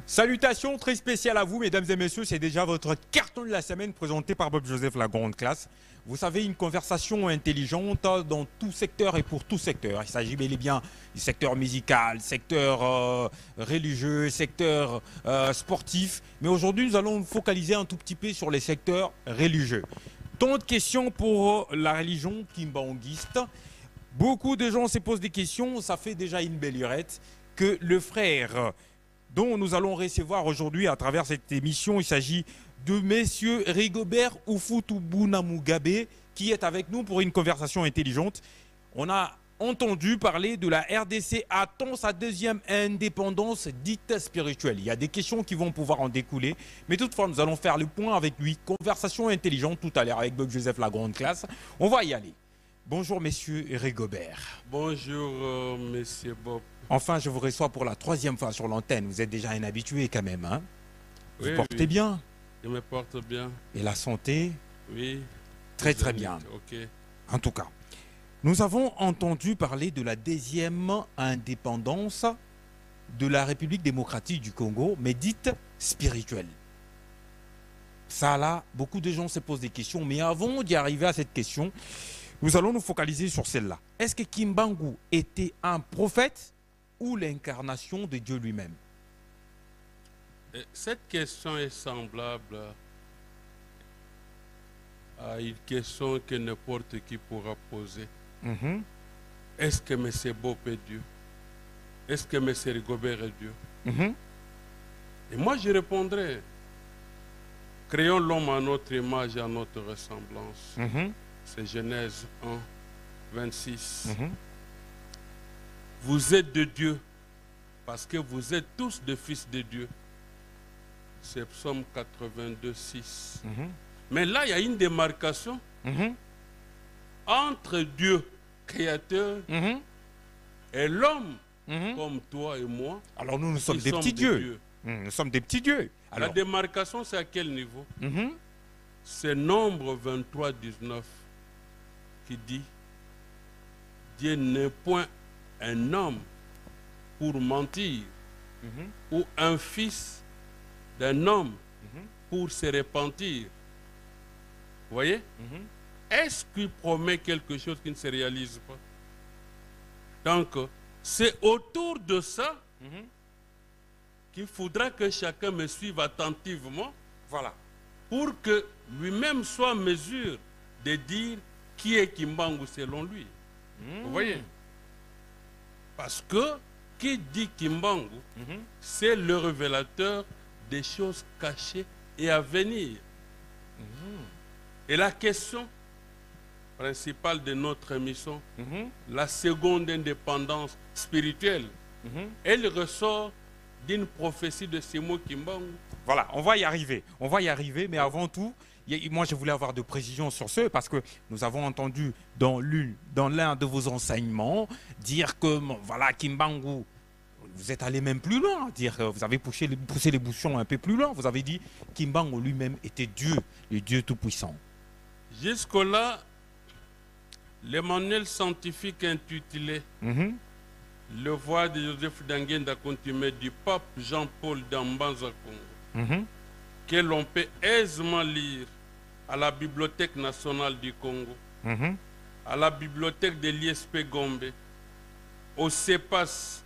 Salutations très spéciales à vous, mesdames et messieurs. C'est déjà votre carton de la semaine présenté par Bob Joseph, la grande classe. Vous savez, une conversation intelligente dans tout secteur et pour tout secteur. Il s'agit bel et bien du secteur musical, secteur religieux, secteur sportif. Mais aujourd'hui, nous allons nous focaliser un tout petit peu sur les secteurs religieux. Tant de questions pour la religion kimbanguiste. Beaucoup de gens se posent des questions. Ça fait déjà une belle lurette que le frère dont nous allons recevoir aujourd'hui à travers cette émission, il s'agit de Monsieur Rigobert Ufutubuna Mugabe qui est avec nous pour une conversation intelligente. On a entendu parler de la RDC attend sa deuxième indépendance dite spirituelle. Il y a des questions qui vont pouvoir en découler, mais toutefois nous allons faire le point avec lui. Conversation intelligente tout à l'heure avec Bob Joseph, la grande classe. On va y aller. Bonjour Monsieur Rigobert. Bonjour Monsieur Bob. Enfin, je vous reçois pour la troisième fois sur l'antenne. Vous êtes déjà un habitué quand même, hein? Vous Oui, portez bien? Je me porte bien. Et la santé? Oui. Très très bien. Ok. En tout cas, nous avons entendu parler de la deuxième indépendance de la République démocratique du Congo, mais dite spirituelle. Ça là, beaucoup de gens se posent des questions, mais avant d'y arriver à cette question, nous allons nous focaliser sur celle-là. Est-ce que Kimbangu était un prophète ou l'incarnation de Dieu lui-même? Cette question est semblable à une question que n'importe qui pourra poser. Est-ce que M. Bob est Dieu? Est-ce que M. Rigobert est Dieu? Et moi je répondrai, créons l'homme à notre image et à notre ressemblance. C'est Genèse 1, 26. Vous êtes de Dieu parce que vous êtes tous des fils de Dieu. C'est Psaume 82, 6. Mais là, il y a une démarcation entre Dieu, créateur, et l'homme, comme toi et moi. Alors nous sommes des petits dieux. Nous sommes des petits dieux. Alors... La démarcation, c'est à quel niveau? C'est Nombre 23, 19 qui dit Dieu n'est point un homme pour mentir, ou un fils d'un homme pour se repentir. Vous voyez? Est-ce qu'il promet quelque chose qui ne se réalise pas? Donc, c'est autour de ça qu'il faudra que chacun me suive attentivement. Voilà. Pour que lui-même soit en mesure de dire qui est Kimbangu selon lui. Vous voyez? Parce que qui dit Kimbangu, c'est le révélateur des choses cachées et à venir. Et la question principale de notre émission, la seconde indépendance spirituelle, elle ressort d'une prophétie de Simo Kimbangu. Voilà, on va y arriver. On va y arriver, mais avant tout, moi je voulais avoir de précisions sur ce, parce que nous avons entendu dans l'un de vos enseignements dire que, voilà, Kimbangu, vous êtes allé même plus loin, dire vous avez poussé les bouchons un peu plus loin. Vous avez dit Kimbangu lui-même était Dieu, le Dieu tout-puissant. Jusque-là, le manuel scientifique intitulé Le voix de Joseph Dangenda Kontume du pape Jean-Paul Dambanza Congo, que l'on peut aisément lire à la Bibliothèque nationale du Congo, à la Bibliothèque de l'ISP Gombe, au CEPAS,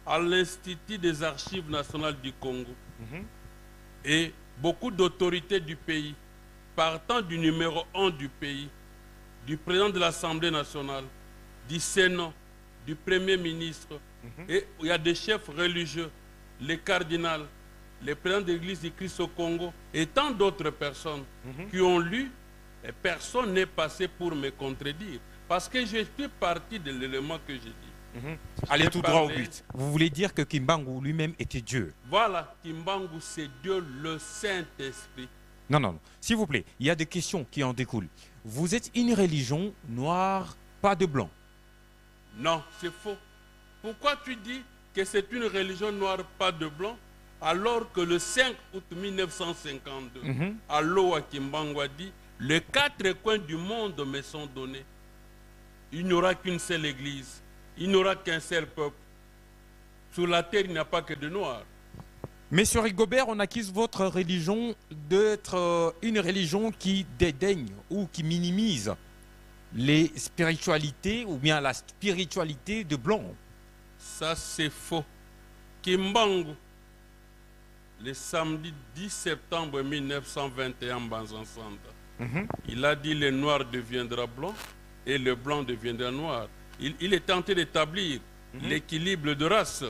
à l'Institut des Archives nationales du Congo, et beaucoup d'autorités du pays, partant du numéro 1 du pays, du président de l'Assemblée nationale, du Sénat, du Premier ministre, et il y a des chefs religieux, les cardinals, les présidents de l'Église du Christ au Congo, et tant d'autres personnes qui ont lu, et personne n'est passé pour me contredire. Parce que je fais partie de l'élément que j'ai dit. Allez tout droit au but. Vous voulez dire que Kimbangu lui-même était Dieu? Voilà, Kimbangu c'est Dieu, le Saint-Esprit. Non, non, non. S'il vous plaît, il y a des questions qui en découlent. Vous êtes une religion noire, pas de blanc. Non, c'est faux. Pourquoi tu dis que c'est une religion noire, pas de blanc, alors que le 5 août 1952, à Loa Kimbangu a dit, les 4 coins du monde me sont donnés. Il n'y aura qu'une seule église, il n'y aura qu'un seul peuple. Sur la terre, il n'y a pas que de noirs. Mais sur Rigobert, on accuse votre religion d'être une religion qui dédaigne ou qui minimise les spiritualités ou bien la spiritualité de blanc. Ça, c'est faux. Kimbangu, le samedi 10 septembre 1921, il a dit le noir deviendra blanc et le blanc deviendra noir. Il est tenté d'établir l'équilibre de race.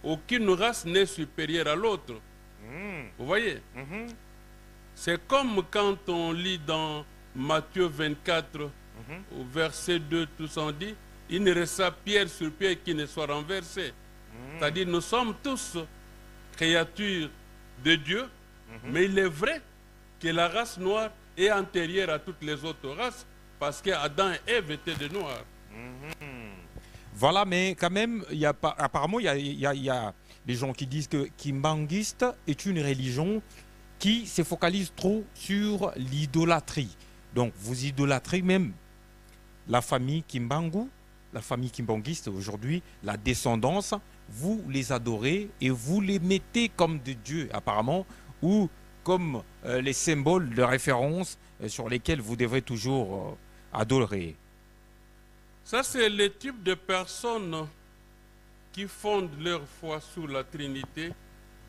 Aucune race n'est supérieure à l'autre. Vous voyez? C'est comme quand on lit dans Matthieu 24, au verset 2, tout ça dit, il ne resta pierre sur pierre qui ne soit renversé. C'est-à-dire, nous sommes tous créatures de Dieu, mais il est vrai que la race noire est antérieure à toutes les autres races, parce qu'Adam et Ève étaient des noirs. Voilà, mais quand même, apparemment, il y a des gens qui disent que Kimbanguiste est une religion qui se focalise trop sur l'idolâtrie. Donc, vous idolâtrez même la famille Kimbangu, la famille kimbanguiste aujourd'hui, la descendance, vous les adorez et vous les mettez comme des dieux, apparemment, ou comme les symboles de référence sur lesquels vous devrez toujours adorer. Ça, c'est le type de personnes qui fondent leur foi sous la Trinité,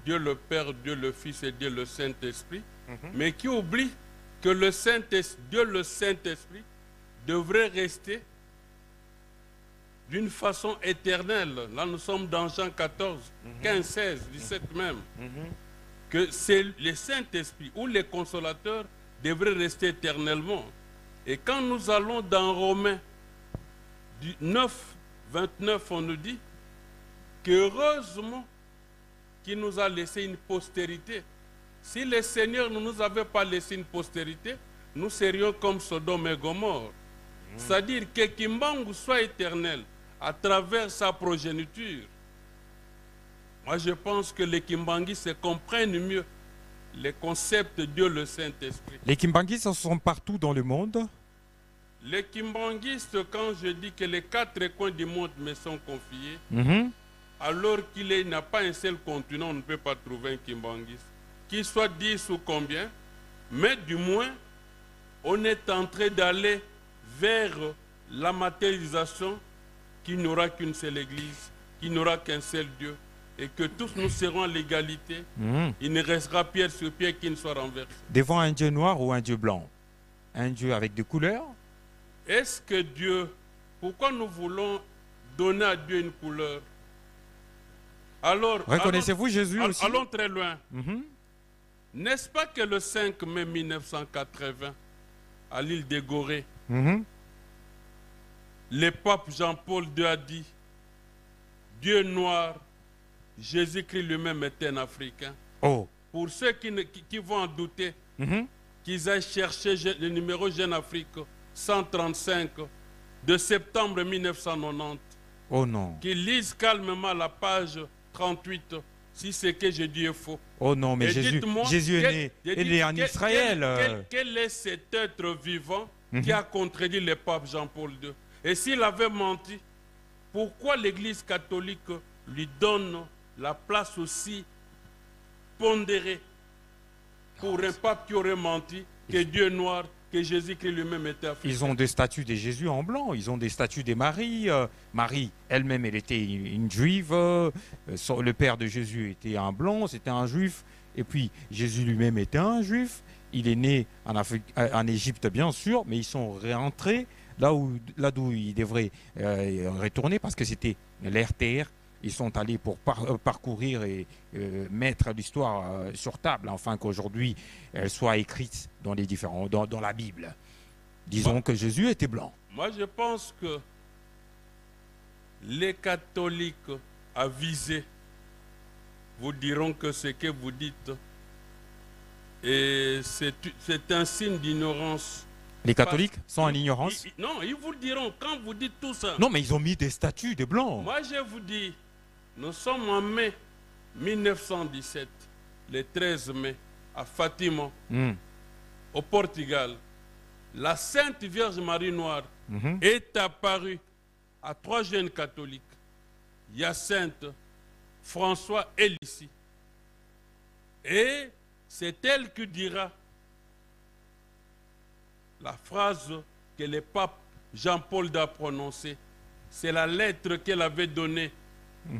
Dieu le Père, Dieu le Fils et Dieu le Saint-Esprit, mais qui oublient que Dieu le Saint-Esprit devrait rester d'une façon éternelle. Là, nous sommes dans Jean 14, 15, 16, 17 même. Que c'est le Saint-Esprit ou les consolateurs devraient rester éternellement. Et quand nous allons dans Romains 9, 29, on nous dit qu'heureusement qu'il nous a laissé une postérité. Si le Seigneur ne nous avait pas laissé une postérité, nous serions comme Sodome et Gomorrhe. C'est-à-dire que Kimbangu soit éternel à travers sa progéniture. Moi, je pense que les Kimbanguistes comprennent mieux les concepts de Dieu le Saint-Esprit. Les Kimbanguistes sont partout dans le monde. Les Kimbanguistes, quand je dis que les 4 coins du monde me sont confiés, alors qu'il n'a pas un seul continent, on ne peut pas trouver un Kimbanguiste. Qu'il soit 10 ou combien, mais du moins, on est en train d'aller vers la matérialisation qui n'aura qu'une seule église, qui n'aura qu'un seul Dieu, et que tous nous serons à l'égalité. Il ne restera pierre sur pierre qui ne soit renversé. Devant un Dieu noir ou un Dieu blanc? Un Dieu avec des couleurs? Est-ce que Dieu, pourquoi nous voulons donner à Dieu une couleur? Alors, reconnaissez-vous Jésus aussi? Allons très loin. N'est-ce pas que le 5 mai 1980, à l'île de Gorée, le pape Jean-Paul II a dit Dieu noir, Jésus-Christ lui-même était un Africain. Pour ceux qui vont en douter, qu'ils aillent chercher le numéro Jeune Afrique 135 de septembre 1990. Oh non. Qu'ils lisent calmement la page 38 si ce que je dis est faux. Oh non, mais Jésus est né en Israël. Quel est cet être vivant qui a contredit le pape Jean-Paul II? Et s'il avait menti, pourquoi l'Église catholique lui donne la place aussi pondérée pour un pape qui aurait menti, que Dieu est noir, que Jésus-Christ lui-même était africain? Ils ont des statues de Jésus en blanc, ils ont des statues de Marie. Marie, elle-même, elle était une juive. Le père de Jésus était un blanc, c'était un juif. Et puis, Jésus lui-même était un juif. Il est né en Égypte, bien sûr, mais ils sont rentrés là d'où ils devraient retourner parce que c'était leur terre. Ils sont allés pour parcourir et mettre l'histoire sur table, afin qu'aujourd'hui elle soit écrite dans dans la Bible. Disons que Jésus était blanc. Moi, je pense que les catholiques avisés vous diront que ce que vous dites, c'est un signe d'ignorance. Les catholiques sont en ignorance? Non, ils vous diront quand vous dites tout ça. Non, mais ils ont mis des statues de blancs. Moi, je vous dis, nous sommes en mai 1917, le 13 mai, à Fatima, au Portugal. La Sainte Vierge Marie Noire est apparue à 3 jeunes catholiques, Hyacinthe, François et Lucie. Et c'est elle qui dira la phrase que le pape Jean-Paul a prononcée. C'est la lettre qu'elle avait donnée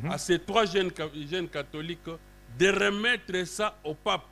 à ces 3 jeunes catholiques de remettre ça au pape.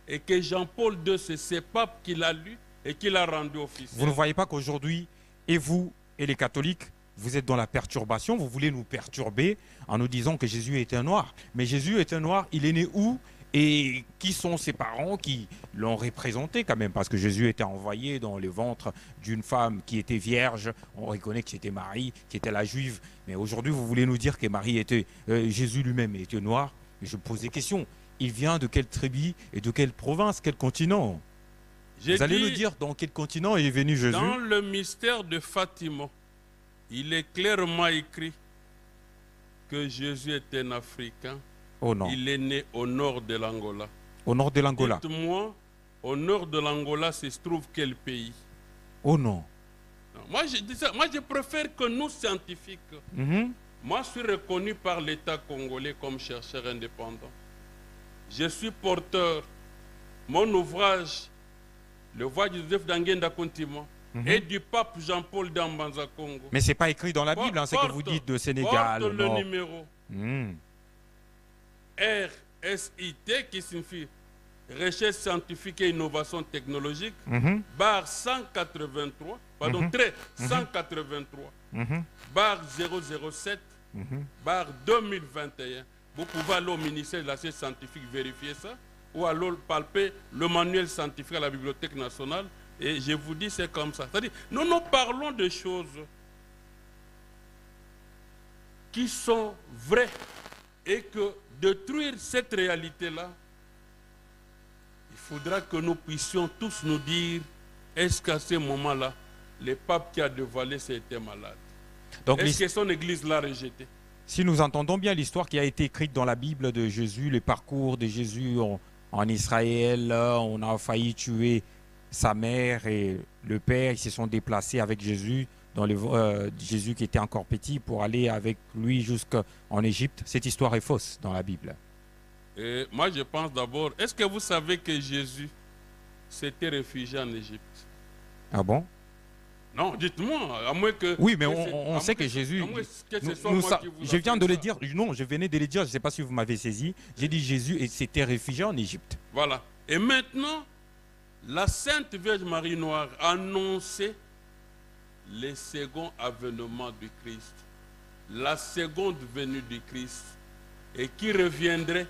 Et que Jean-Paul II, c'est ce pape qui l'a lu et qui l'a rendu officiel. Vous ne voyez pas qu'aujourd'hui, et vous et les catholiques, vous êtes dans la perturbation, vous voulez nous perturber en nous disant que Jésus était un noir. Mais Jésus est un noir, il est né où? Et qui sont ses parents qui l'ont représenté quand même? Parce que Jésus était envoyé dans le ventre d'une femme qui était vierge. On reconnaît que c'était Marie, qui était la juive. Mais aujourd'hui, vous voulez nous dire que Marie était, Jésus lui-même était noir? Et je pose des questions. Il vient de quelle tribu et de quelle province, quel continent? Vous allez nous dire dans quel continent est venu Jésus? Dans le mystère de Fatima, il est clairement écrit que Jésus est un Africain. Oh non. Il est né au nord de l'Angola. Au nord de l'Angola. Dites-moi, au nord de l'Angola se trouve quel pays? Oh non. Non, moi, je préfère que nous, scientifiques, moi, je suis reconnu par l'État congolais comme chercheur indépendant. Je suis porteur. Mon ouvrage, le voyage de Joseph d'Angenda Kontima, et du pape Jean-Paul d'Ambanza Congo. Mais ce n'est pas écrit dans la Bible, hein, c'est que vous dites de Sénégal. Porte le numéro RSIT, qui signifie Recherche scientifique et innovation technologique, barre 183, pardon, trait 183, barre 007, barre 2021. Vous pouvez aller au ministère de la Science scientifique vérifier ça, ou alors palper le manuel scientifique à la Bibliothèque nationale, et je vous dis c'est comme ça. C'est-à-dire, nous parlons de choses qui sont vraies, et que détruire cette réalité-là, il faudra que nous puissions tous nous dire, est-ce qu'à ce moment-là, le pape qui a dévoilé c'était malade? Est-ce que son église l'a rejeté? Si nous entendons bien l'histoire qui a été écrite dans la Bible de Jésus, le parcours de Jésus en Israël, on a failli tuer sa mère et le père, ils se sont déplacés avec Jésus, Jésus qui était encore petit, pour aller avec lui jusqu'en Égypte. Cette histoire est fausse dans la Bible. Et moi je pense d'abord, est-ce que vous savez que Jésus s'était réfugié en Égypte? Ah bon? Non, dites-moi, à moins que... Oui, mais on sait que Jésus... Je viens de le dire, non, je venais de le dire, je ne sais pas si vous m'avez saisi. J'ai dit Jésus s'était réfugié en Égypte. Voilà. Et maintenant, la Sainte Vierge Marie Noire annonçait le second avènement du Christ, la seconde venue du Christ, et qui reviendrait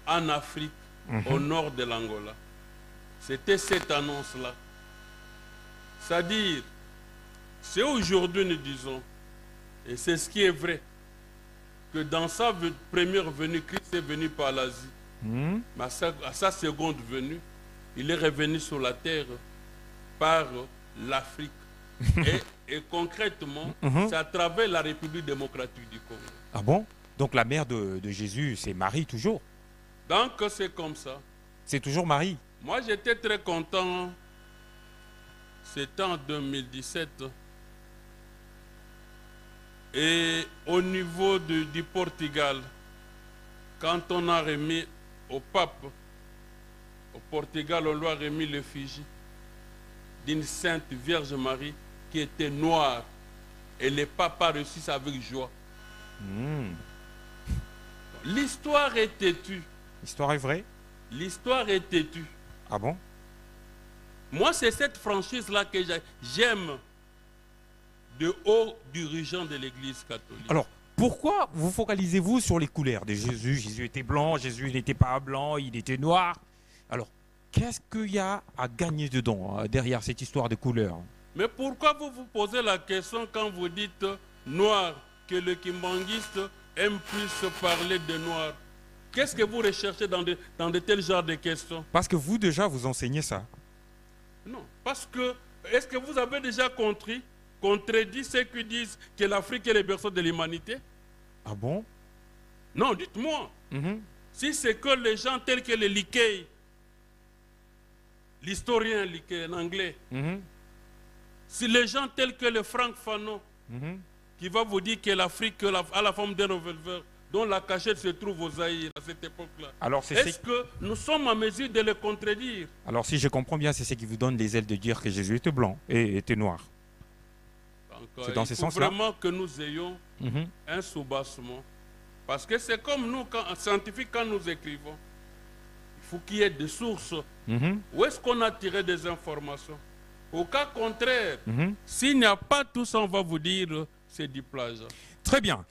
en Afrique, au nord de l'Angola. C'était cette annonce-là. C'est-à-dire, c'est aujourd'hui nous disons, et c'est ce qui est vrai, que dans sa première venue, Christ est venu par l'Asie. Mais à sa seconde venue, il est revenu sur la terre par l'Afrique. Et concrètement, c'est à travers la République démocratique du Congo. Ah bon? Donc la mère de Jésus, c'est Marie toujours? Donc c'est comme ça. C'est toujours Marie? Moi j'étais très content. C'était en 2017. Et au niveau du Portugal, quand on a remis au pape, au Portugal, on lui a remis l'effigie d'une Sainte Vierge Marie qui était noire. Et le pape a reçu ça avec joie. L'histoire est têtue. L'histoire est vraie? L'histoire est têtue. Ah bon? Moi, c'est cette franchise-là que j'aime de hauts dirigeants de l'Église catholique. Alors, pourquoi vous focalisez-vous sur les couleurs de Jésus? Jésus était blanc, Jésus n'était pas blanc, il était noir. Alors, qu'est-ce qu'il y a à gagner dedans, derrière cette histoire de couleurs? Mais pourquoi vous vous posez la question quand vous dites noir, que le kimbanguiste aime plus parler de noir? Qu'est-ce que vous recherchez dans de tels genres de questions? Parce que vous, déjà, vous enseignez ça. Non, parce que, est-ce que vous avez déjà contredit ceux qui disent que l'Afrique est le berceau de l'humanité? Ah bon? Non, dites-moi. Si c'est que les gens tels que les Lickey, l'historien Lickey en anglais, si les gens tels que le Frank Fanon, qui va vous dire que l'Afrique a la forme d'un revolver, dont la cachette se trouve aux Zaïre à cette époque-là. Alors, est-ce que nous sommes en mesure de le contredire? Alors, si je comprends bien, c'est ce qui vous donne les ailes de dire que Jésus était blanc et était noir. C'est dans ce sens-là. Il faut vraiment que nous ayons un soubassement. Parce que c'est comme nous, scientifiques, quand nous écrivons, il faut qu'il y ait des sources. Où est-ce qu'on a tiré des informations? Au cas contraire, s'il n'y a pas tout ça, on va vous dire c'est du plagiat. Très bien.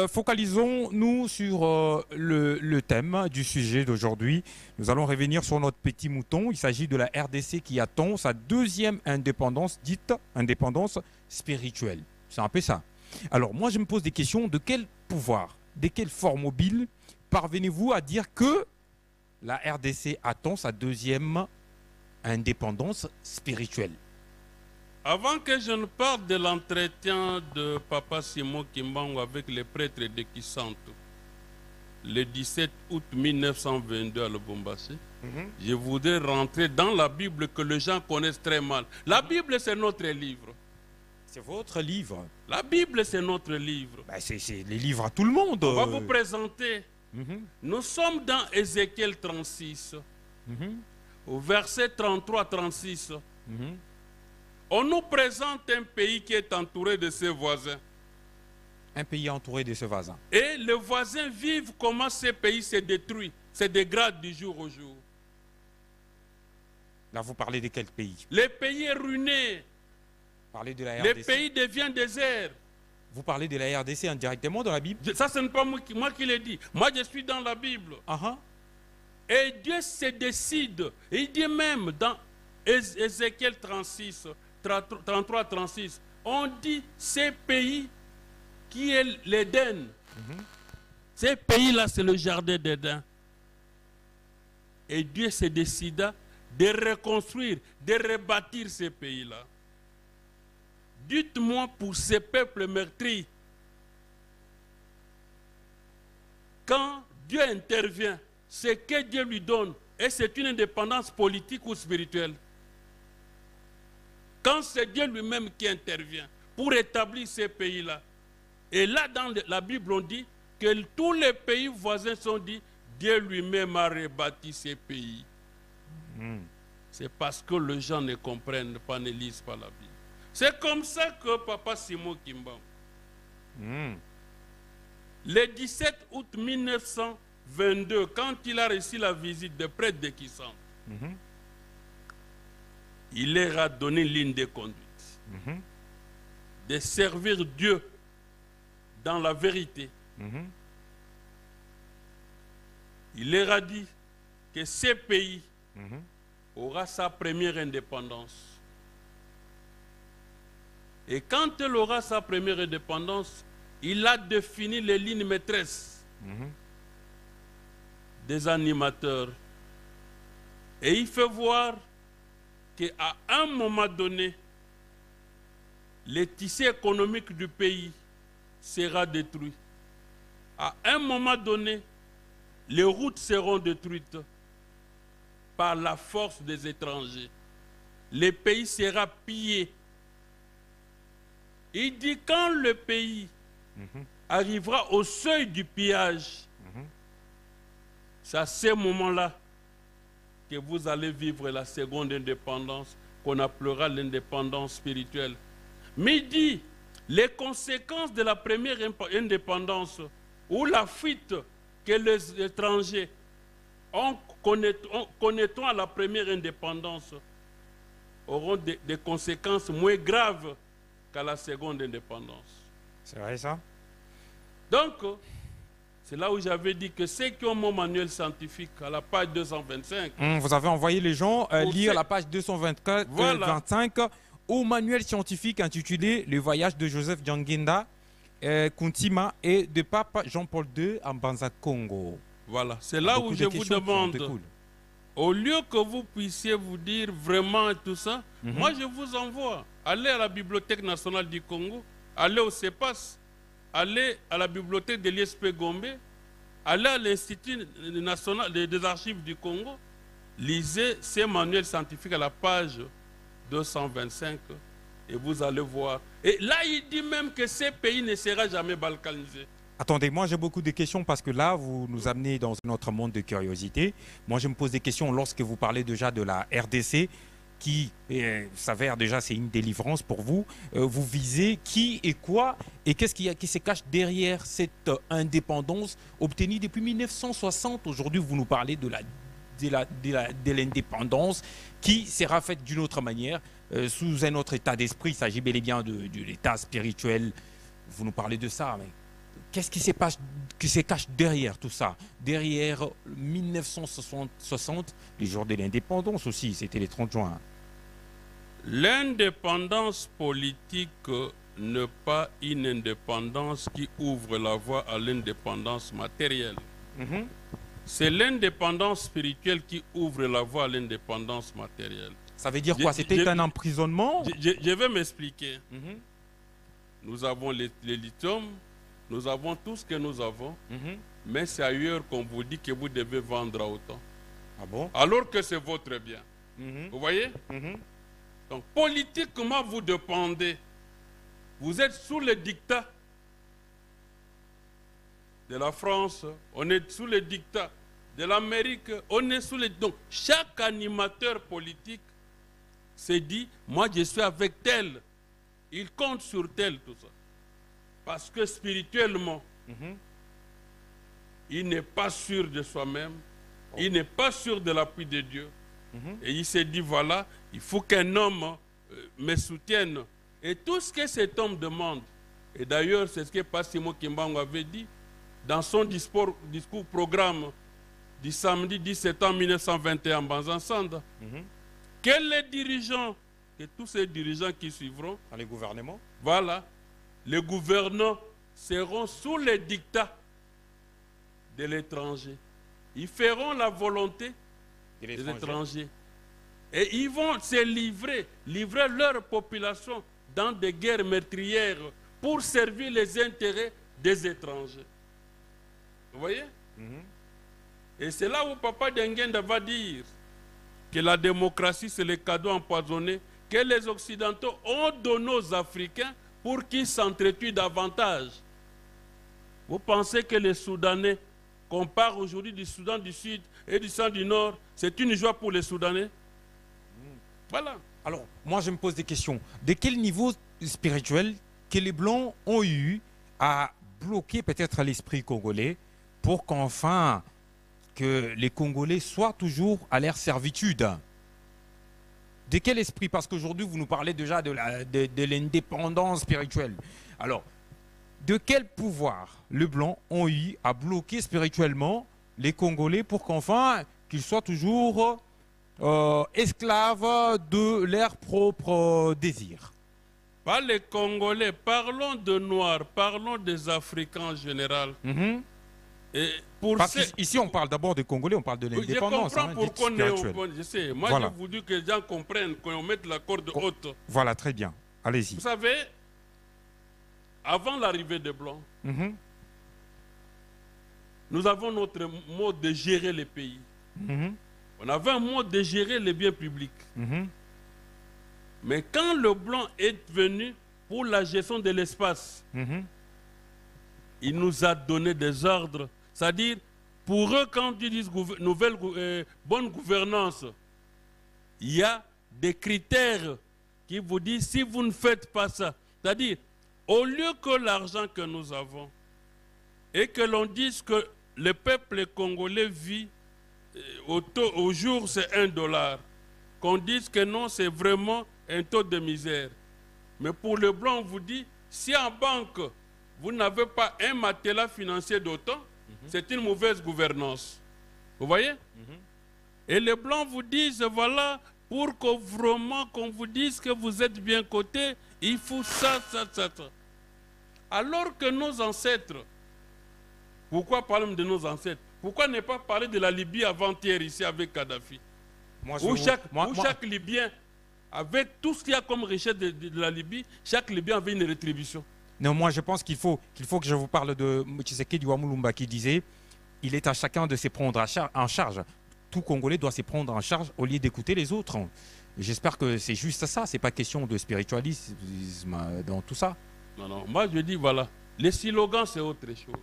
Focalisons-nous sur le thème du sujet d'aujourd'hui. Nous allons revenir sur notre petit mouton. Il s'agit de la RDC qui attend sa deuxième indépendance, dite indépendance spirituelle. C'est un peu ça. Alors moi je me pose des questions. De quel pouvoir, de quelle force mobile parvenez-vous à dire que la RDC attend sa deuxième indépendance spirituelle? Avant que je ne parle de l'entretien de Papa Simon Kimbangu avec les prêtres de Kisantu, le 17 août 1922 à Lubumbashi, je voudrais rentrer dans la Bible que les gens connaissent très mal. La Bible, c'est notre livre. C'est votre livre. La Bible, c'est notre livre. Ben, c'est les livres à tout le monde. On va vous présenter. Nous sommes dans Ézéchiel 36, au verset 33-36. On nous présente un pays qui est entouré de ses voisins. Un pays entouré de ses voisins. Et les voisins vivent comment ce pays se détruit, se dégrade du jour au jour. Là, vous parlez de quel pays? Le pays est ruiné. Parlez de la RDC. Le pays devient désert. Vous parlez de la RDC indirectement dans la Bible? Ça, ce n'est pas moi qui l'ai dit. Moi, je suis dans la Bible. Et Dieu se décide. Et il dit même dans Ézéchiel 36, 33-36, on dit ce pays qui est l'Éden. Ce pays-là, c'est le jardin d'Éden. Et Dieu se décida de reconstruire, de rebâtir ce pays-là. Dites-moi pour ces peuples meurtris, quand Dieu intervient, ce que Dieu lui donne, et c'est une indépendance politique ou spirituelle. Quand c'est Dieu lui-même qui intervient pour établir ces pays-là. Et là, dans la Bible, on dit que tous les pays voisins sont dit, Dieu lui-même a rebâti ces pays. C'est parce que les gens ne comprennent pas, ne lisent pas la Bible. C'est comme ça que Papa Simon Kimbangu, le 17 août 1922, quand il a reçu la visite des prêtres de Kisantu, il leur a donné une ligne de conduite, de servir Dieu dans la vérité. Il leur a dit que ce pays aura sa première indépendance. Et quand il aura sa première indépendance, il a défini les lignes maîtresses des animateurs. Et il fait voir qu'à un moment donné, le tissu économique du pays sera détruit. À un moment donné, les routes seront détruites par la force des étrangers. Le pays sera pillé. Il dit quand le pays arrivera au seuil du pillage, c'est à ce moment-là que vous allez vivre la seconde indépendance, qu'on appellera l'indépendance spirituelle. Mais il dit, les conséquences de la première indépendance, ou la fuite que les étrangers ont connaîtront à la première indépendance, auront des conséquences moins graves qu'à la seconde indépendance. C'est vrai ça? Donc, c'est là où j'avais dit que ceux qui ont mon manuel scientifique à la page 225... vous avez envoyé les gens lire la page 224, voilà. 25 au manuel scientifique intitulé « Le voyage de Joseph Djanginda, Kuntima et de Pape Jean-Paul II en Banza Congo ». Voilà, c'est là où je vous demande, au lieu que vous puissiez vous dire vraiment tout ça, moi je vous envoie, allez à la Bibliothèque nationale du Congo, allez au CEPAS, allez à la bibliothèque de l'ISP Gombe, allez à l'Institut national des archives du Congo, lisez ces manuels scientifiques à la page 225 et vous allez voir. Et là, il dit même que ce pays ne sera jamais balkanisé. Attendez, moi j'ai beaucoup de questions parce que là, vous nous amenez dans un autre monde de curiosité. Moi, je me pose des questions lorsque vous parlez déjà de la RDC, qui s'avère déjà c'est une délivrance pour vous. Vous visez qui et quoi et qu'est-ce qui se cache derrière cette indépendance obtenue depuis 1960. Aujourd'hui, vous nous parlez de l'indépendance qui sera faite d'une autre manière, sous un autre état d'esprit. Il s'agit bel et bien de l'état spirituel. Vous nous parlez de ça, mais qu'est-ce qui se cache derrière tout ça? Derrière 1960, les jours de l'indépendance aussi, c'était les 30 juin. L'indépendance politique n'est pas une indépendance qui ouvre la voie à l'indépendance matérielle. C'est l'indépendance spirituelle qui ouvre la voie à l'indépendance matérielle. Ça veut dire quoi? C'était un emprisonnement? Je vais m'expliquer. Nous avons les lithium, nous avons tout ce que nous avons, mais c'est ailleurs qu'on vous dit que vous devez vendre à autant. Ah bon? Alors que c'est votre bien. Vous voyez? Donc politiquement, vous dépendez. Vous êtes sous le dictat de la France, on est sous le dictat de l'Amérique, on est sous le... Donc chaque animateur politique s'est dit, moi je suis avec tel, il compte sur tel, tout ça. Parce que spirituellement, il n'est pas sûr de soi-même, il n'est pas sûr de l'appui de Dieu. Et il s'est dit, voilà, il faut qu'un homme me soutienne. Et tout ce que cet homme demande, et d'ailleurs c'est ce que Passimo Kimbangu avait dit, dans son discours programme du samedi 10 septembre 1921 en Banzansanda, que les dirigeants, que tous ces dirigeants qui suivront, dans les gouvernements, voilà, les gouvernants seront sous les dictats de l'étranger. Ils feront la volonté des étrangers. Et ils vont se livrer leur population dans des guerres meurtrières pour servir les intérêts des étrangers. Vous voyez? Et c'est là où Papa Dengenda va dire que la démocratie, c'est le cadeau empoisonné que les Occidentaux ont donné aux Africains pour qu'ils s'entretuent davantage. Vous pensez que les Soudanais, qu'on parle aujourd'hui du Soudan du Sud et du Soudan du Nord, c'est une joie pour les Soudanais? Voilà. Alors, moi je me pose des questions. De quel niveau spirituel que les Blancs ont eu à bloquer peut-être l'esprit congolais pour qu'enfin que les Congolais soient toujours à leur servitude? De quel esprit? Parce qu'aujourd'hui, vous nous parlez déjà de l'indépendance spirituelle. Alors, de quel pouvoir les Blancs ont eu à bloquer spirituellement les Congolais pour qu'enfin qu'ils soient toujours esclaves de leurs propres désirs? Pas les Congolais, parlons de Noirs, parlons des Africains en général. Et pour parce qu'ici, on parle d'abord des Congolais, on parle de l'indépendance. Je comprends pourquoi on est au point. Je sais. Moi, voilà. je voulu que les gens comprennent, qu'on mette la corde haute. Voilà, très bien. Allez-y. Vous savez, avant l'arrivée des Blancs, nous avons notre mode de gérer les pays. On avait un mode de gérer les biens publics. Mais quand le Blanc est venu pour la gestion de l'espace, il nous a donné des ordres. C'est-à-dire, pour eux, quand ils disent bonne gouvernance, il y a des critères qui vous disent si vous ne faites pas ça. C'est-à-dire, au lieu que l'argent que nous avons et que l'on dise que le peuple congolais vit au jour c'est $1, qu'on dise que non, c'est vraiment un taux de misère. Mais pour le Blanc, on vous dit, si en banque, vous n'avez pas un matelas financier d'autant, c'est une mauvaise gouvernance. Vous voyez? Et les Blancs vous disent, voilà, pour que vraiment qu'on vous dise que vous êtes bien coté, il faut ça, ça, ça, ça. Alors que nos ancêtres, pourquoi parlons de nos ancêtres? Pourquoi ne pas parler de la Libye avant-hier ici avec Kadhafi? Où chaque Libyen, avec tout ce qu'il y a comme richesse de la Libye, chaque Libyen avait une rétribution. Non, moi je pense qu'il faut que je vous parle de Tshisekedi Wamulumba qui disait il est à chacun de se prendre en charge. Tout Congolais doit se prendre en charge au lieu d'écouter les autres. J'espère que c'est juste ça, c'est pas question de spiritualisme dans tout ça. Non, non, moi je dis voilà, Les slogans, c'est autre chose.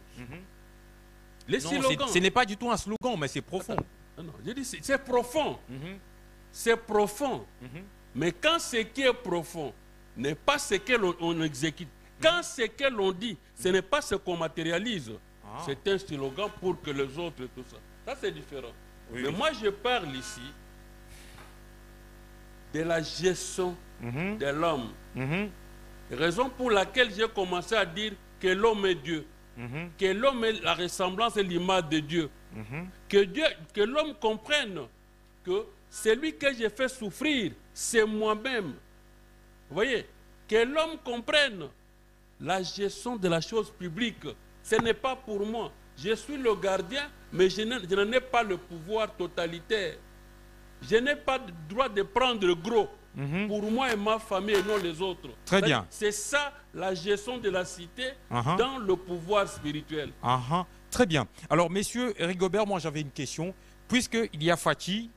Les slogans... Ce n'est pas du tout un slogan, mais c'est profond. Non, je dis c'est profond. C'est profond. Mais quand ce qui est profond n'est pas ce que l'on exécute, quand ce que l'on dit, ce n'est pas ce qu'on matérialise, c'est un slogan pour que les autres, tout ça. Ça, c'est différent. Oui. Mais moi, je parle ici de la gestion de l'homme. Raison pour laquelle j'ai commencé à dire que l'homme est Dieu. Que l'homme est la ressemblance et l'image de Dieu. Que l'homme comprenne que celui que j'ai fait souffrir, c'est moi-même. Vous voyez? Que l'homme comprenne la gestion de la chose publique. Ce n'est pas pour moi. Je suis le gardien, mais je n'en ai pas le pouvoir totalitaire. Je n'ai pas le droit de prendre gros pour moi et ma famille et non les autres. Très bien. C'est ça la gestion de la cité dans le pouvoir spirituel. Très bien. Alors, messieurs, Eric Gobert, moi j'avais une question. Puisqu'il y a Fachi,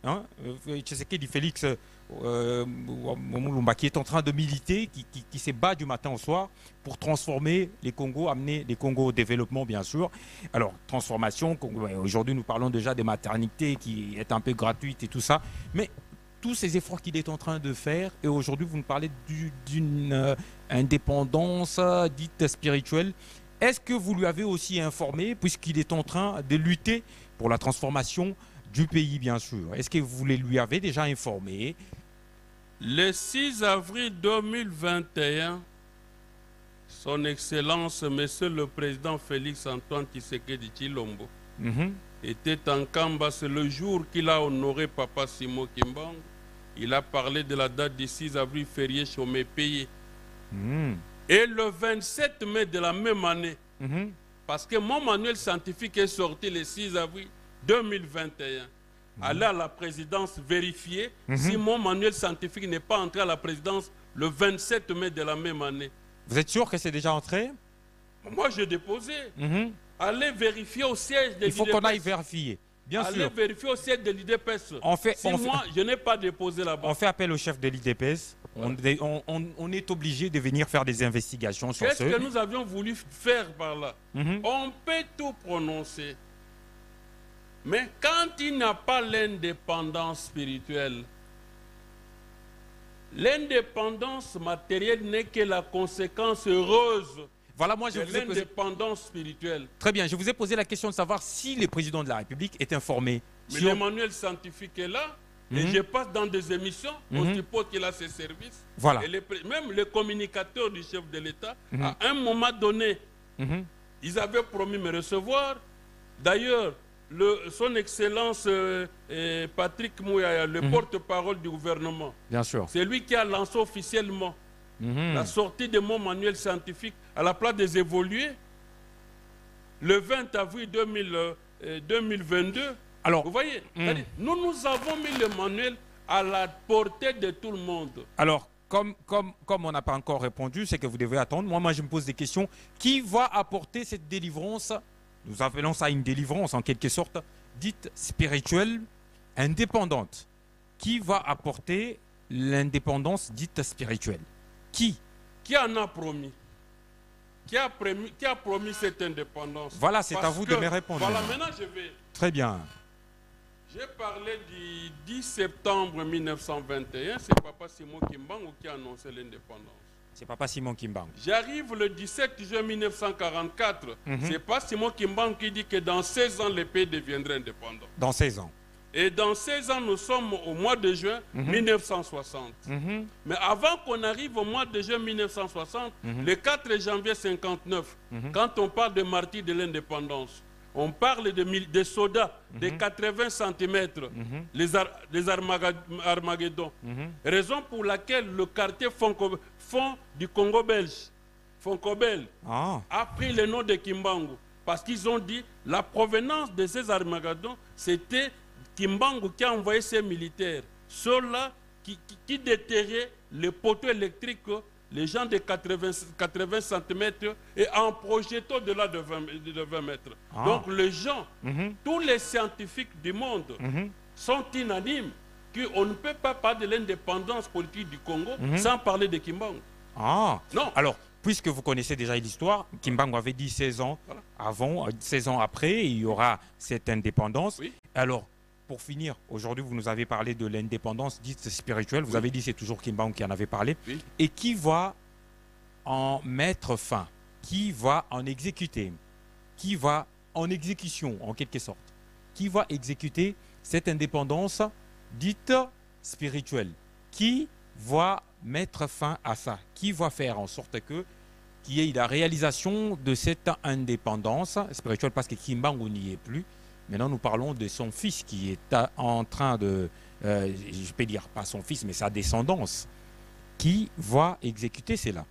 Tshisekedi Félix Mulumba, qui est en train de militer, qui se bat du matin au soir pour transformer les Congos, amener les Congos au développement, bien sûr. Alors, transformation, aujourd'hui nous parlons déjà des maternités qui est un peu gratuite et tout ça. Mais tous ces efforts qu'il est en train de faire, et aujourd'hui vous nous parlez d'une indépendance dite spirituelle, est-ce que vous lui avez aussi informé, puisqu'il est en train de lutter pour la transformation du pays, bien sûr? Est-ce que vous lui avez déjà informé? Le 6 avril 2021, Son Excellence, Monsieur le Président Félix Antoine Tshisekedi Tshilombo, était en Kamba. C'est le jour qu'il a honoré Papa Simon Kimbangu. Il a parlé de la date du 6 avril, férié chômé payé. Et le 27 mai de la même année, parce que mon manuel scientifique est sorti le 6 avril 2021. Aller à la présidence vérifier si mon manuel scientifique n'est pas entré à la présidence le 27 mai de la même année. Vous êtes sûr que c'est déjà entré? Moi, j'ai déposé. Allez vérifier au siège de l'IDPS. Il faut qu'on aille vérifier. Bien sûr. Allez vérifier au siège de l'IDPS. Moi, je n'ai pas déposé là-bas. On fait appel au chef de l'IDPS. On est obligé de venir faire des investigations sur ce. Qu'est-ce que nous avions voulu faire par là? On peut tout prononcer. Mais quand il n'y a pas l'indépendance spirituelle, l'indépendance matérielle n'est que la conséquence heureuse voilà, moi, de l'indépendance spirituelle. Très bien, je vous ai posé la question de savoir si le président de la République est informé. Mais le manuel scientifique est là, et je passe dans des émissions, on suppose qu'il a ses services. Voilà. Et même les communicateurs du chef de l'État, à un moment donné, ils avaient promis me recevoir. D'ailleurs, son Excellence Patrick Mouyaya, le porte-parole du gouvernement, c'est lui qui a lancé officiellement la sortie de mon manuel scientifique à la place des évolués le 20 avril 2022. Alors, vous voyez, nous avons mis le manuel à la portée de tout le monde. Alors, comme on n'a pas encore répondu, c'est que vous devez attendre. Moi, je me pose des questions. Qui va apporter cette délivrance? Nous appelons ça une délivrance, en quelque sorte, dite spirituelle, indépendante. Qui va apporter l'indépendance dite spirituelle? Qui en a promis? Qui a promis cette indépendance? Voilà, c'est à vous de me répondre. Voilà, maintenant je vais... Très bien. J'ai parlé du 10 septembre 1921, c'est Papa Simon Kimbangu qui a annoncé l'indépendance. C'est Papa Simon Kimbangu. J'arrive le 17 juin 1944. C'est pas Simon Kimbangu qui dit que dans 16 ans, le pays deviendrait indépendant. Dans 16 ans. Et dans 16 ans, nous sommes au mois de juin 1960. Mais avant qu'on arrive au mois de juin 1960, le 4 janvier 1959, quand on parle de martyrs de l'indépendance, on parle de soldats de 80 cm, les Armageddon. Raison pour laquelle le quartier fond du Congo belge, Foncobel, a pris le nom de Kimbangu. Parce qu'ils ont dit la provenance de ces Armageddon, c'était Kimbangu qui a envoyé ses militaires. Ceux-là qui déterraient les poteaux électriques, les gens de 80 cm et en projetant au-delà de 20 mètres. Donc les gens, tous les scientifiques du monde sont unanimes qu'on ne peut pas parler de l'indépendance politique du Congo sans parler de Kimbangu. Non. Alors, puisque vous connaissez déjà l'histoire, Kimbangu avait dit 16 ans avant, 16 ans après, il y aura cette indépendance. Oui. Alors, pour finir, aujourd'hui, vous nous avez parlé de l'indépendance dite spirituelle. Vous avez dit c'est toujours Kimbangu qui en avait parlé. Oui. Et qui va en mettre fin? Qui va en exécuter? Qui va en exécution, en quelque sorte? Qui va exécuter cette indépendance dite spirituelle? Qui va mettre fin à ça? Qui va faire en sorte que qu'il y ait la réalisation de cette indépendance spirituelle? Parce que Kimbangu n'y est plus. Maintenant, nous parlons de son fils qui est en train de, je peux dire pas son fils, mais sa descendance, qui va exécuter cela.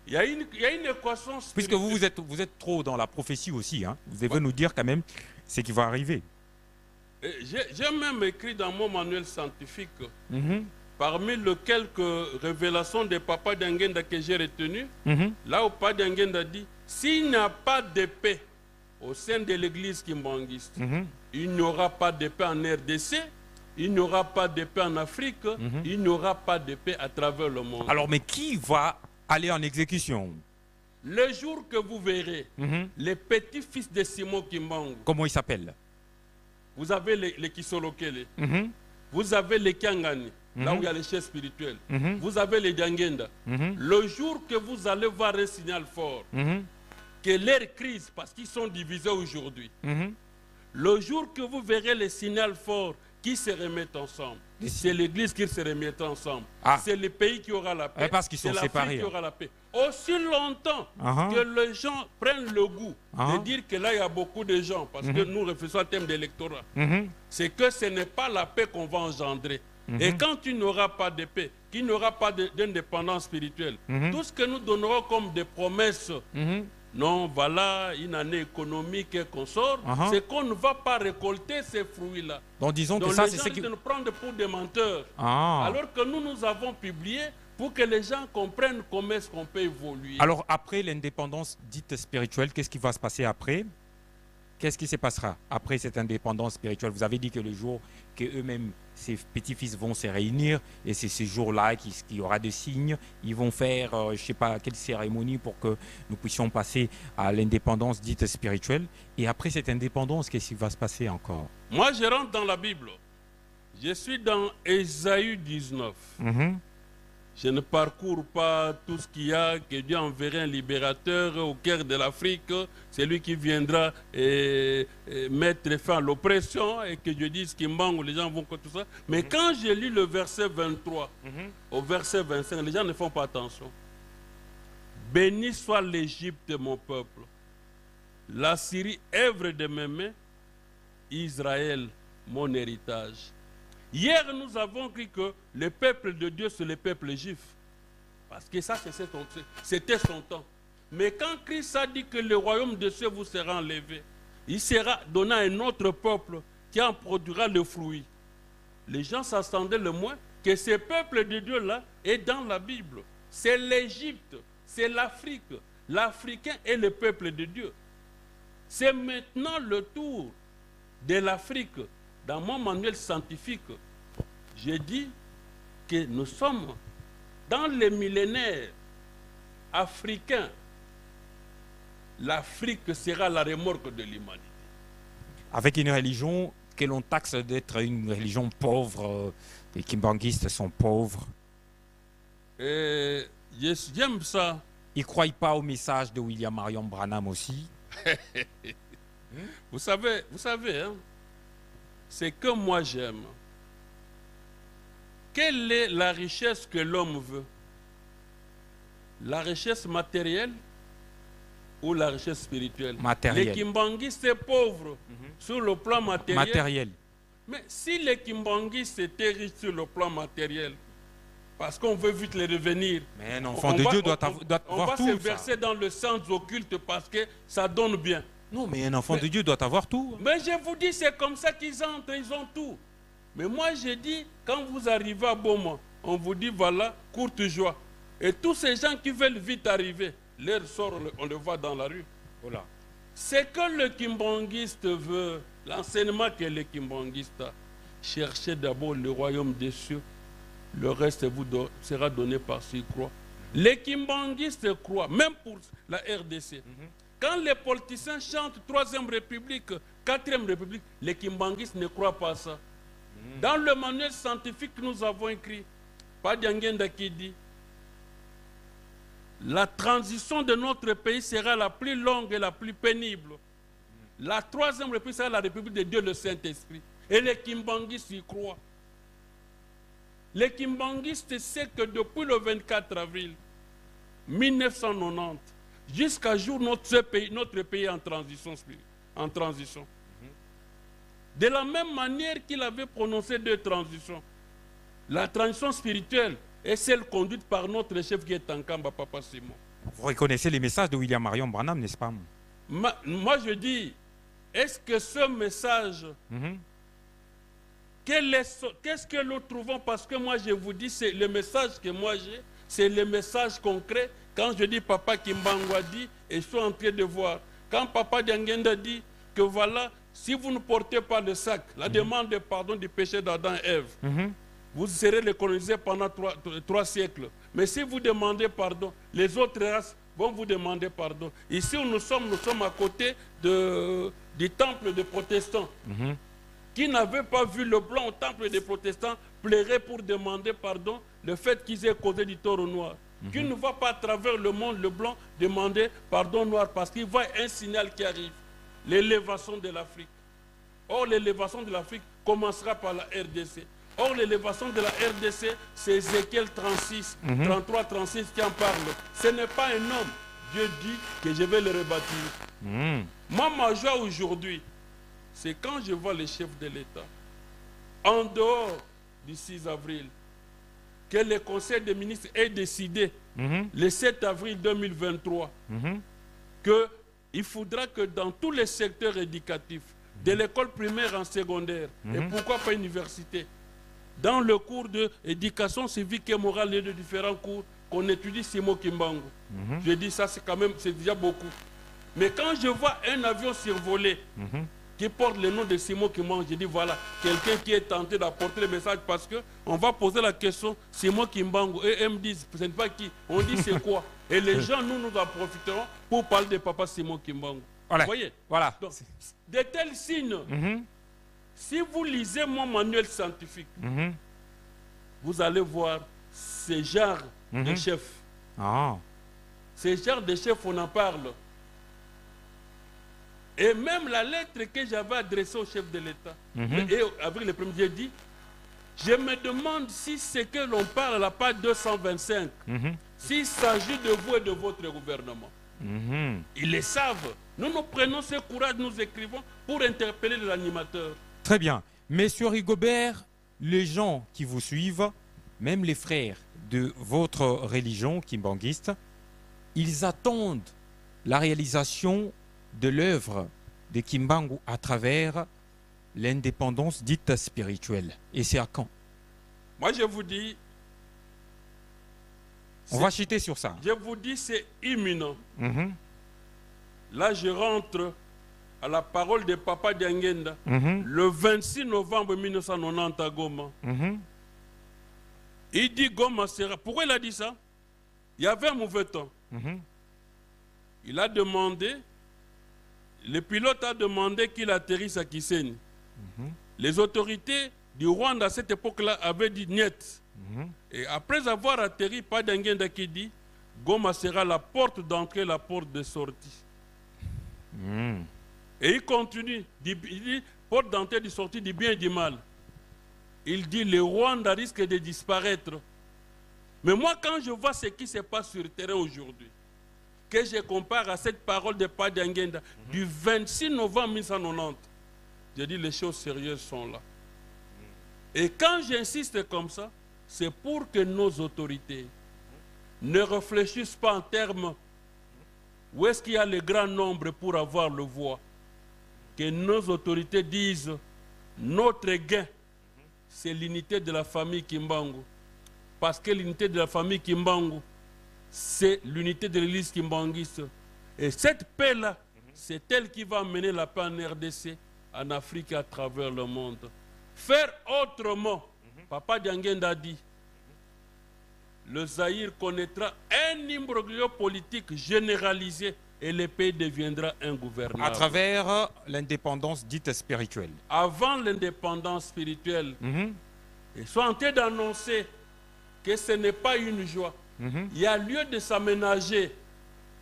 Il y a une équation spirituelle. Puisque vous êtes trop dans la prophétie aussi, hein, vous devez nous dire quand même ce qui va arriver. J'ai même écrit dans mon manuel scientifique, parmi les quelques révélations de Papa Dangenda que j'ai retenues, là où Papa Dangenda dit, s'il n'y a pas de paix au sein de l'église kimbanguiste, il n'y aura pas de paix en RDC, il n'y aura pas de paix en Afrique, il n'y aura pas de paix à travers le monde. Alors, mais qui va aller en exécution? Le jour que vous verrez les petits-fils de Simon Kimbangu, comment il s'appelle? vous avez les Kisolokele, vous avez les Kiangani, là où il y a les chefs spirituels, vous avez les Dangenda. Le jour que vous allez voir un signal fort, que leur crise, parce qu'ils sont divisés aujourd'hui, le jour que vous verrez les signaux forts qui se remettent ensemble, c'est l'église qui se remet ensemble, c'est le pays qui aura la paix, parce qu'ils sont séparés, qui aura la paix. Aussi longtemps que les gens prennent le goût de dire que là il y a beaucoup de gens, parce que nous réfléchissons au thème d'électorat, c'est que ce n'est pas la paix qu'on va engendrer. Et quand tu n'auras pas de paix, qu'il n'y aura pas d'indépendance spirituelle, tout ce que nous donnerons comme des promesses, non, voilà, une année économique et qu'on sort, c'est qu'on ne va pas récolter ces fruits-là. Donc disons que ça, c'est ce qui... qui... nous prendre pour des menteurs. Alors que nous avons publié pour que les gens comprennent comment est-ce qu'on peut évoluer. Alors après l'indépendance dite spirituelle, qu'est-ce qui va se passer après? Qu'est-ce qui se passera après cette indépendance spirituelle? Vous avez dit que le jour que eux-mêmes, ces petits-fils vont se réunir, et c'est ce jour-là qu'il y aura des signes, ils vont faire, je ne sais pas, quelle cérémonie pour que nous puissions passer à l'indépendance dite spirituelle. Et après cette indépendance, qu'est-ce qui va se passer encore? Moi, je rentre dans la Bible. Je suis dans Ésaïe 19. Je ne parcours pas tout ce qu'il y a, que Dieu enverra un libérateur au cœur de l'Afrique, c'est lui qui viendra mettre fin à l'oppression et que Dieu dise qu'il manque, les gens vont que tout ça. Mais quand je lis le verset 23 au verset 25, les gens ne font pas attention. Béni soit l'Égypte, mon peuple, la Syrie, œuvre de mes mains, Israël, mon héritage. Hier, nous avons cru que le peuple de Dieu, c'est le peuple juif. Parce que ça, c'était son temps. Mais quand Christ a dit que le royaume de Dieu vous sera enlevé, il sera donné à un autre peuple qui en produira le fruit. Les gens s'attendaient le moins que ce peuple de Dieu-là est dans la Bible. C'est l'Égypte, c'est l'Afrique. L'Africain est le peuple de Dieu. C'est maintenant le tour de l'Afrique. Dans mon manuel scientifique, j'ai dit que nous sommes dans les millénaires africains. L'Afrique sera la remorque de l'humanité. Avec une religion que l'on taxe d'être une religion pauvre, les kimbanguistes sont pauvres. J'aime ça. Ils ne croient pas au message de William Marion Branham aussi. Vous savez, hein, c'est que moi j'aime. Quelle est la richesse que l'homme veut? La richesse matérielle ou la richesse spirituelle? Matérielle. Les kimbanguistes sont pauvres sur le plan matériel. Mais si les kimbanguistes étaient riches sur le plan matériel, parce qu'on veut vite les revenir, mais un enfant de Dieu doit voir tout. On va se verser dans le sens occulte parce que ça donne bien. Non, mais un enfant de Dieu doit avoir tout. Mais je vous dis, c'est comme ça qu'ils entrent, ils ont tout. Mais moi, je dis, quand vous arrivez à Beaumont, on vous dit, voilà, courte joie. Et tous ces gens qui veulent vite arriver, leur sort, on le voit dans la rue. Voilà. C'est que le kimbanguiste veut, l'enseignement que le kimbanguiste a, cherchez d'abord le royaume des cieux, le reste vous sera donné par s'il croit. Les kimbanguistes croient, même pour la RDC, quand les politiciens chantent 3e République, 4e République, les kimbanguistes ne croient pas ça. Dans le manuel scientifique que nous avons écrit, Padiangenda qui dit la transition de notre pays sera la plus longue et la plus pénible. La 3e République sera la République de Dieu, le Saint-Esprit. Et les kimbanguistes y croient. Les kimbanguistes savent que depuis le 24 avril 1990, jusqu'à jour, notre pays est en transition. De la même manière qu'il avait prononcé 2 transitions. La transition spirituelle est celle conduite par notre chef qui est en Kamba, Papa Simon. Vous reconnaissez les messages de William Marion Branham, n'est-ce pas? Moi, je dis, est-ce que ce message, qu'est-ce que nous trouvons? Parce que moi, je vous dis, c'est le message que moi j'ai, c'est le message concret. Quand je dis Papa Kimbangwa dit, et je suis en train de voir, quand Papa Diangenda dit que voilà, si vous ne portez pas le sac, la demande de pardon du péché d'Adam et Ève, vous serez les colonisés pendant 3 siècles. Mais si vous demandez pardon, les autres races vont vous demander pardon. Ici où nous sommes à côté du temple des protestants. Qui n'avaient pas vu le blanc au temple des protestants pleurer pour demander pardon, le fait qu'ils aient causé du tort aux noirs. Qui ne va pas à travers le monde, le blanc, demander pardon noir parce qu'il voit un signal qui arrive. L'élévation de l'Afrique. Or, l'élévation de l'Afrique commencera par la RDC. Or, l'élévation de la RDC, c'est Ézéchiel 36, 33, 36 qui en parle. Ce n'est pas un homme. Dieu dit que je vais le rebâtir. Moi, ma joie aujourd'hui, c'est quand je vois les chefs de l'État, en dehors du 6 avril, que le Conseil des ministres ait décidé, le 7 avril 2023, qu'il faudra que dans tous les secteurs éducatifs, de l'école primaire en secondaire, et pourquoi pas université, dans le cours d'éducation civique et morale et de différents cours, qu'on étudie Simon Kimbangu. Je dis ça, c'est quand même, c'est déjà beaucoup. Mais quand je vois un avion survolé, qui porte le nom de Simon Kimbangu, je dis voilà, quelqu'un qui est tenté d'apporter le message parce qu'on va poser la question, Simon Kimbangu, et ils me disent, ce n'est pas qui, on dit c'est quoi. Et les gens, nous en profiterons pour parler de papa Simon Kimbangu. Voilà. Vous voyez? Voilà. Donc, de tels signes, si vous lisez mon manuel scientifique, vous allez voir ces genres de chefs. Ces genres de chefs, on en parle. Et même la lettre que j'avais adressée au chef de l'État, et avec le premier, j'ai dit, je me demande si ce que l'on parle à la page 225, s'il s'agit de vous et de votre gouvernement. Ils le savent. Nous prenons ce courage, nous écrivons pour interpeller l'animateur. Très bien. Monsieur Rigobert, les gens qui vous suivent, même les frères de votre religion kimbanguiste, ils attendent la réalisation de l'œuvre de Kimbangu à travers l'indépendance dite spirituelle. Et c'est à quand? Moi, je vous dis... On va chuter sur ça. Je vous dis, c'est imminent. Là, je rentre à la parole de Papa Diangenda, le 26 novembre 1990 à Goma. Il dit Goma sera... Pourquoi il a dit ça? Il y avait un mauvais temps. Il a demandé... Le pilote a demandé qu'il atterrisse à Kisenyi. Les autorités du Rwanda à cette époque-là avaient dit niet. Et après avoir atterri, Padiangenda qui dit Goma sera la porte d'entrée, la porte de sortie. Et il continue, il dit porte d'entrée, de sortie du bien et du mal. Il dit le Rwanda risque de disparaître. Mais moi, quand je vois ce qui se passe sur le terrain aujourd'hui, que je compare à cette parole de Padiangenda du 26 novembre 1990, je dis les choses sérieuses sont là. Et quand j'insiste comme ça, c'est pour que nos autorités ne réfléchissent pas en termes où est-ce qu'il y a le grand nombre pour avoir le voix. Que nos autorités disent notre gain, c'est l'unité de la famille Kimbangu. Parce que l'unité de la famille Kimbangu, c'est l'unité de l'église kimbanguiste. Et cette paix-là, c'est elle qui va mener la paix en RDC, en Afrique et à travers le monde. Faire autrement, Papa Diangenda a dit, le Zaïre connaîtra un imbroglio politique généralisé et le pays deviendra ingouvernable. À travers l'indépendance dite spirituelle. Avant l'indépendance spirituelle, ils sont en train d'annoncer que ce n'est pas une joie. Il y a lieu de s'aménager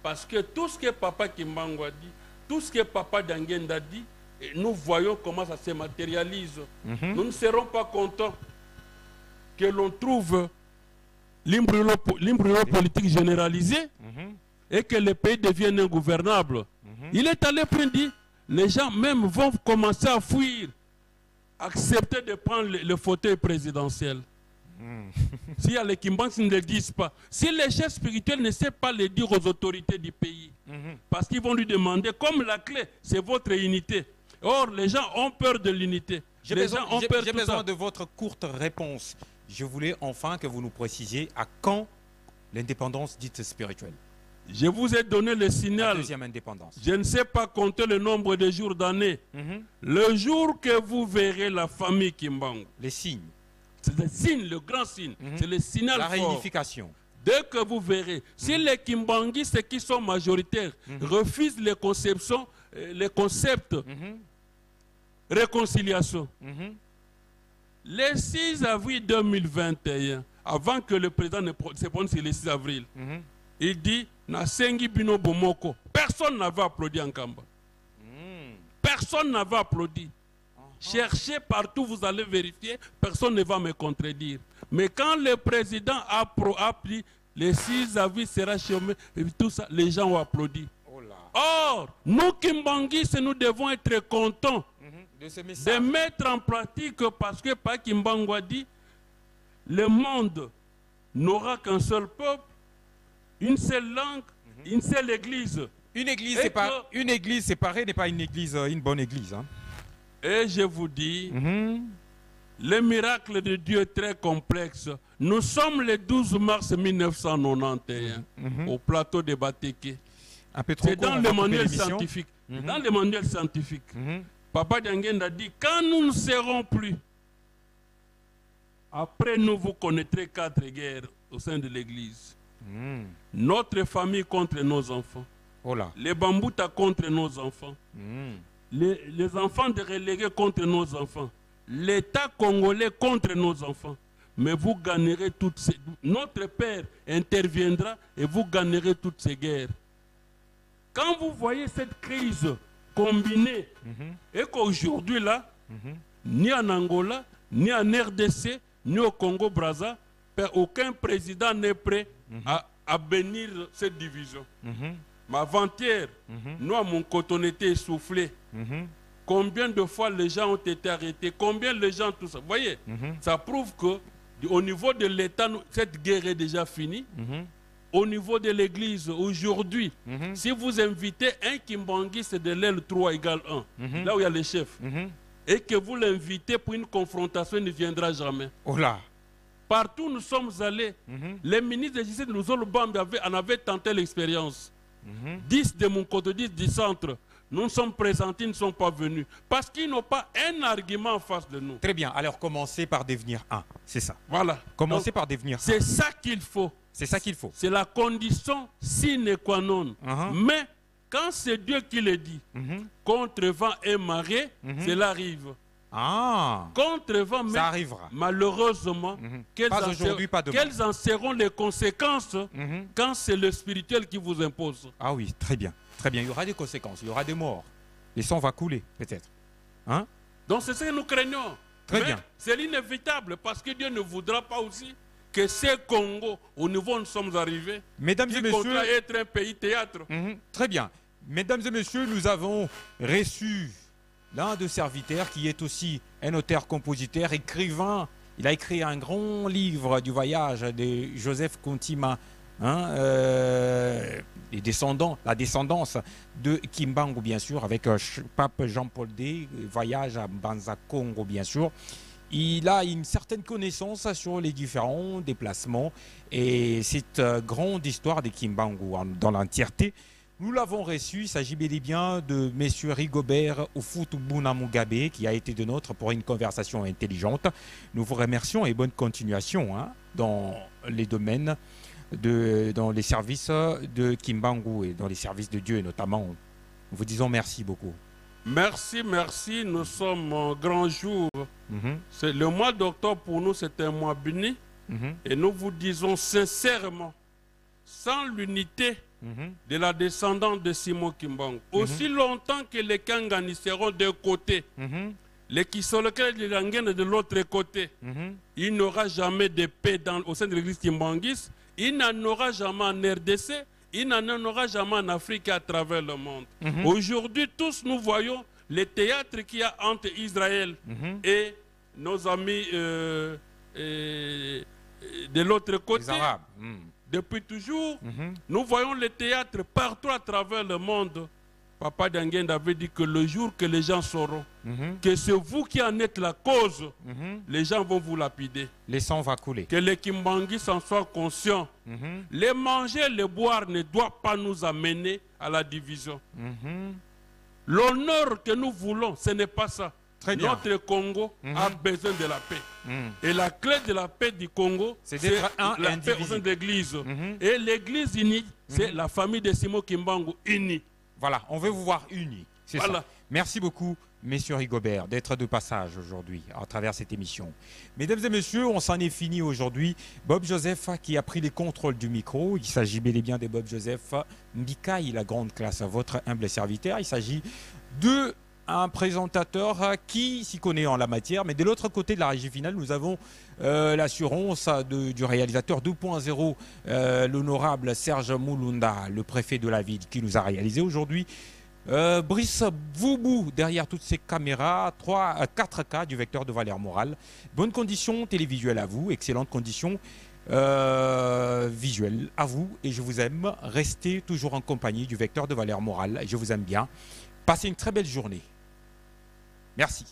parce que tout ce que Papa Kimbangu a dit, tout ce que Papa Dangend a dit, nous voyons comment ça se matérialise. Nous ne serons pas contents que l'on trouve l'imbroglio politique généralisé et que le pays devienne ingouvernable. Il est allé prendre, dit, les gens même vont commencer à fuir, accepter de prendre le fauteuil présidentiel. Si y a les Kimbangu ne le disent pas, si les chefs spirituels ne savent pas le dire aux autorités du pays, parce qu'ils vont lui demander, comme la clé, c'est votre unité. Or, les gens ont peur de l'unité. J'ai besoin de votre courte réponse. Je voulais enfin que vous nous précisiez à quand l'indépendance dite spirituelle. Je vous ai donné le signal. La deuxième indépendance. Je ne sais pas compter le nombre de jours d'années. Le jour que vous verrez la famille Kimbangu. Les signes. C'est le signe, le grand signe. C'est le signal la fort. réunification. Dès que vous verrez, si les Kimbanguistes qui sont majoritaires refusent les conceptions, les concepts, réconciliation. Le 6 avril 2021, avant que le président ne se prononce le 6 avril, il dit Nasengi Bino Bomoko. Personne n'avait applaudi en Kamba. Personne n'avait applaudi. Cherchez partout, vous allez vérifier, personne ne va me contredire. Mais quand le président a appris, le 6 avril sera chômé, et tout ça, les gens ont applaudi. Or, nous Kimbanguistes, nous devons être contents de mettre en pratique, parce que par Kimbangu a dit, le monde n'aura qu'un seul peuple, une seule langue, une seule église. Une église séparée n'est pas une église, une bonne église. Hein. Et je vous dis, le miracle de Dieu est très complexe. Nous sommes le 12 mars 1991 au plateau de Bateke. C'est dans le manuel scientifique. Dans le manuel scientifique. Papa Dangend a dit, quand nous ne serons plus, après nous vous connaîtrez 4 guerres au sein de l'église. Notre famille contre nos enfants. Les Bambouta contre nos enfants. Les enfants de relégués contre nos enfants. L'État congolais contre nos enfants. Mais vous gagnerez toutes ces... Notre Père interviendra et vous gagnerez toutes ces guerres. Quand vous voyez cette crise combinée, et qu'aujourd'hui là, ni en Angola, ni en RDC, ni au Congo-Brazza, aucun président n'est prêt à bénir cette division. Mais avant-hier, nous, à mon côté, on était essoufflés. Combien de fois les gens ont été arrêtés? Combien les gens, tout ça? Vous voyez, ça prouve qu'au niveau de l'État, cette guerre est déjà finie. Au niveau de l'Église, aujourd'hui, si vous invitez un Kimbanguiste de l'aile 3 égale 1, là où il y a les chefs, et que vous l'invitez pour une confrontation, il ne viendra jamais. Partout où nous sommes allés, les ministres de justice de Nzolo-Bambi en avaient tenté l'expérience. 10 de mon côté, 10 du centre, nous sommes présentés, ils ne sont pas venus. Parce qu'ils n'ont pas un argument en face de nous. Très bien, alors commencez par devenir un, c'est ça. Voilà. Commencez par devenir un. C'est ça qu'il faut. C'est ça qu'il faut. C'est la condition sine qua non. Mais quand c'est Dieu qui le dit, contre vent et marée, cela arrive. Contre vent, mais ça arrivera. Malheureusement, quelles en seront les conséquences quand c'est le spirituel qui vous impose? Ah oui, très bien. Très bien, il y aura des conséquences, il y aura des morts. Le sang va couler, peut-être. Hein? Donc c'est ce que nous craignons. Très bien. C'est l'inévitable, parce que Dieu ne voudra pas aussi que ce Congo, au niveau où nous sommes arrivés, mesdames et messieurs, être un pays théâtre. Très bien. Mesdames et messieurs, nous avons reçu l'un de serviteurs qui est aussi un auteur-compositeur, écrivain. Il a écrit un grand livre du voyage de Joseph Kontima, les descendants, la descendance de Kimbangu, bien sûr, avec Pape Jean-Paul II, voyage à Banza Congo, bien sûr. Il a une certaine connaissance sur les différents déplacements et cette grande histoire de Kimbangu dans l'entièreté. Nous l'avons reçu, il s'agit bel et bien de M. Rigobert Ufutubuna Mugabe qui a été de nôtre pour une conversation intelligente. Nous vous remercions et bonne continuation dans les domaines, dans les services de Kimbangu et dans les services de Dieu notamment. Nous vous disons merci beaucoup. Merci, merci. Nous sommes en grand jour. Le mois d'octobre pour nous, c'est un mois béni. Et nous vous disons sincèrement, sans l'unité de la descendance de Simon Kimbangu, aussi longtemps que les Kangani seront d'un côté, les Kisolokele de Languen de l'autre côté, il n'y aura jamais de paix au sein de l'église kimbanguiste, il n'en aura jamais en RDC, il n'en aura jamais en Afrique à travers le monde. Aujourd'hui, tous nous voyons les théâtres qu'il y a entre Israël et nos amis de l'autre côté. Les Arabes. Depuis toujours, nous voyons les théâtres partout à travers le monde. Papa Danguen avait dit que le jour que les gens sauront que c'est vous qui en êtes la cause, les gens vont vous lapider. Les sangs vont couler. Que les Kimbanguis en soient conscients. Les manger, les boire ne doit pas nous amener à la division. L'honneur que nous voulons, ce n'est pas ça. Notre Congo a besoin de la paix. Et la clé de la paix du Congo, c'est la paix au sein de l'église. Et l'église unie, c'est la famille de Simon Kimbangu unie. Voilà, on veut vous voir unis. Voilà. Ça. Merci beaucoup, Messieurs Rigobert, d'être de passage aujourd'hui à travers cette émission. Mesdames et messieurs, on s'en est fini aujourd'hui. Bob Joseph qui a pris les contrôles du micro. Il s'agit bel et bien de Bob Joseph Ndikai, la grande classe, votre humble serviteur. Il s'agit de un présentateur qui s'y connaît en la matière, mais de l'autre côté de la régie finale, nous avons l'assurance du réalisateur 2.0, l'honorable Serge Moulunda, le préfet de la ville, qui nous a réalisé aujourd'hui. Brice Voubou derrière toutes ces caméras, 4K du vecteur de valeur morale. Bonnes conditions télévisuelles à vous, excellentes conditions visuelles à vous, et je vous aime. Restez toujours en compagnie du vecteur de valeur morale, je vous aime bien. Passez une très belle journée. Merci.